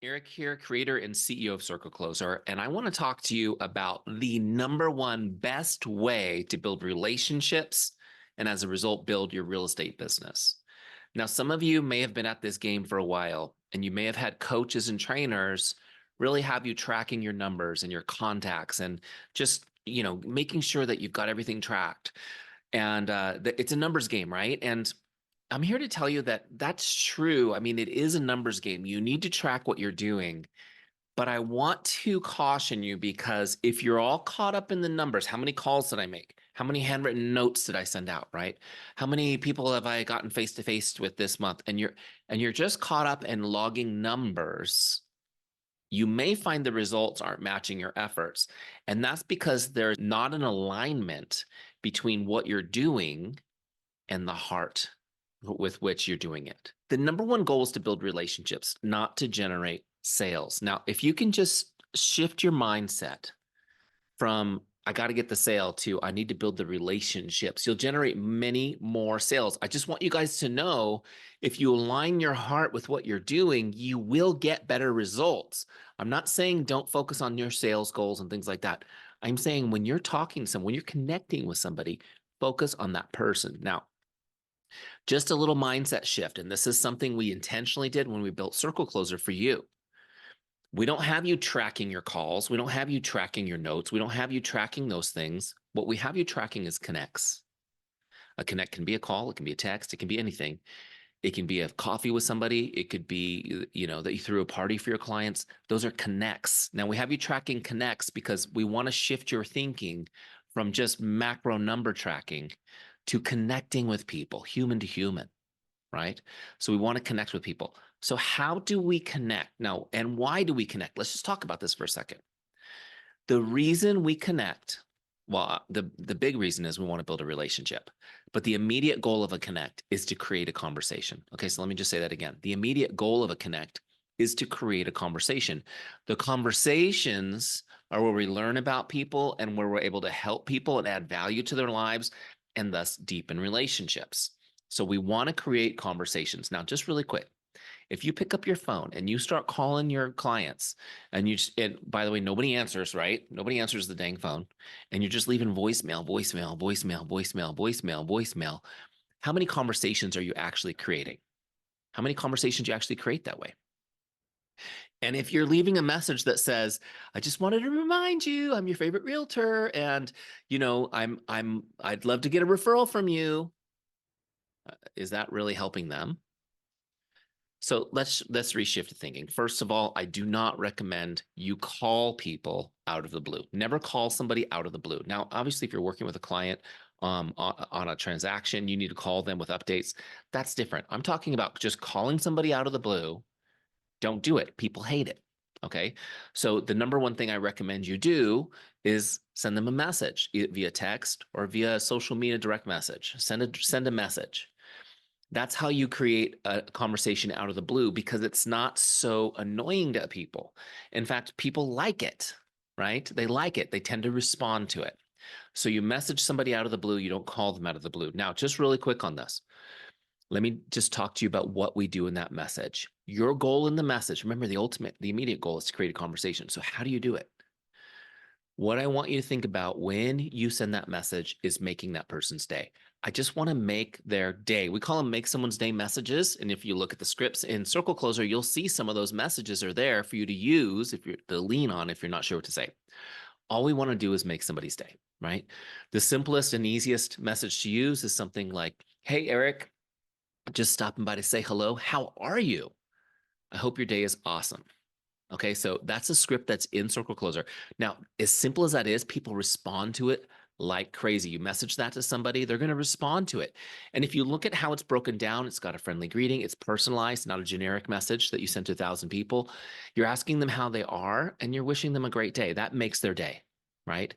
Eric here, creator and CEO of Circle Closer, and I want to talk to you about the number one best way to build relationships and as a result, build your real estate business. Now, some of you may have been at this game for a while, and you may have had coaches and trainers really have you tracking your numbers and your contacts and just, making sure that you've got everything tracked. And it's a numbers game, right? And I'm here to tell you that that's true. I mean, it is a numbers game. You need to track what you're doing. But I want to caution you because if you're all caught up in the numbers, how many calls did I make? How many handwritten notes did I send out, right? How many people have I gotten face to face with this month? And you're just caught up in logging numbers. You may find the results aren't matching your efforts. And that's because there's not an alignment between what you're doing and the heart with which you're doing it. The number one goal is to build relationships, not to generate sales. Now, if you can just shift your mindset from I got to get the sale to I need to build the relationships, you'll generate many more sales. I just want you guys to know if you align your heart with what you're doing, you will get better results. I'm not saying don't focus on your sales goals and things like that. I'm saying when you're talking to someone, when you're connecting with somebody, focus on that person. Now, just a little mindset shift. And this is something we intentionally did when we built Circle Closer for you. We don't have you tracking your calls. We don't have you tracking your notes. We don't have you tracking those things. What we have you tracking is connects. A connect can be a call. It can be a text. It can be anything. It can be a coffee with somebody. It could be, that you threw a party for your clients. Those are connects. Now we have you tracking connects because we want to shift your thinking from just macro number tracking to connecting with people, human to human, right? So we want to connect with people. So how do we connect now? And why do we connect? Let's just talk about this for a second. The reason we connect, well, the big reason is we want to build a relationship, but the immediate goal of a connect is to create a conversation. Okay, so let me just say that again. The immediate goal of a connect is to create a conversation. The conversations are where we learn about people and where we're able to help people and add value to their lives and thus deepen relationships. So we want to create conversations. Now, just really quick, if you pick up your phone and you start calling your clients and and by the way, nobody answers, right? Nobody answers the dang phone. And you're just leaving voicemail, voicemail, voicemail, voicemail, voicemail, voicemail. How many conversations are you actually creating? How many conversations do you actually create that way? And if you're leaving a message that says, I just wanted to remind you, I'm your favorite realtor. And, I'd love to get a referral from you. Is that really helping them? So let's reshift the thinking. First of all, I do not recommend you call people out of the blue. Never call somebody out of the blue. Now, obviously, if you're working with a client on a transaction, you need to call them with updates. That's different. I'm talking about just calling somebody out of the blue. Don't do it. People hate it. Okay. So the number one thing I recommend you do is send them a message via text or via social media direct message. Send a message. That's how you create a conversation out of the blue because it's not so annoying to people. In fact, people like it, right? They like it. They tend to respond to it. So you message somebody out of the blue, you don't call them out of the blue. Now, just really quick on this. Let me just talk to you about what we do in that message. Your goal in the message, remember the immediate goal is to create a conversation. So how do you do it? What I want you to think about when you send that message is making that person's day. I just want to make their day. We call them make someone's day messages. And if you look at the scripts in Circle Closer, you'll see some of those messages are there for you to use if you're to lean on if you're not sure what to say. All we want to do is make somebody's day, right? The simplest and easiest message to use is something like, hey, Eric, just stopping by to say hello. How are you? I hope your day is awesome. Okay, so that's a script that's in Circle Closer. Now, as simple as that is, people respond to it like crazy. You message that to somebody, they're going to respond to it. And if you look at how it's broken down, it's got a friendly greeting, it's personalized, not a generic message that you send to 1,000 people. You're asking them how they are, and you're wishing them a great day. That makes their day, right?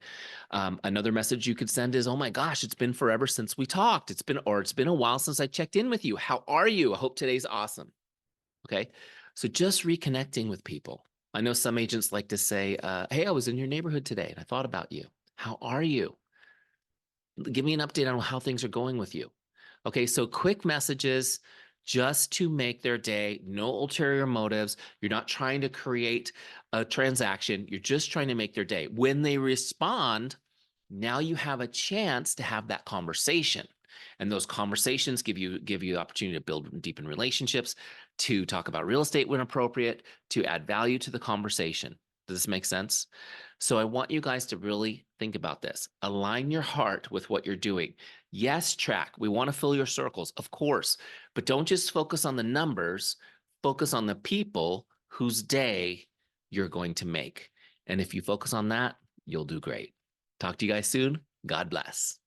Another message you could send is, oh my gosh, it's been forever since we talked. It's been a while since I checked in with you. How are you? I hope today's awesome. Okay. So just reconnecting with people. I know some agents like to say, hey, I was in your neighborhood today and I thought about you. How are you? Give me an update on how things are going with you. Okay. So quick messages, just to make their day, no ulterior motives. You're not trying to create a transaction. You're just trying to make their day. When they respond, now you have a chance to have that conversation. And those conversations give you the opportunity to build and deepen relationships, to talk about real estate when appropriate, to add value to the conversation. Does this make sense? So I want you guys to really think about this. Align your heart with what you're doing. Yes, track. We want to fill your circles, of course, but don't just focus on the numbers. Focus on the people whose day you're going to make. And if you focus on that, you'll do great. Talk to you guys soon. God bless.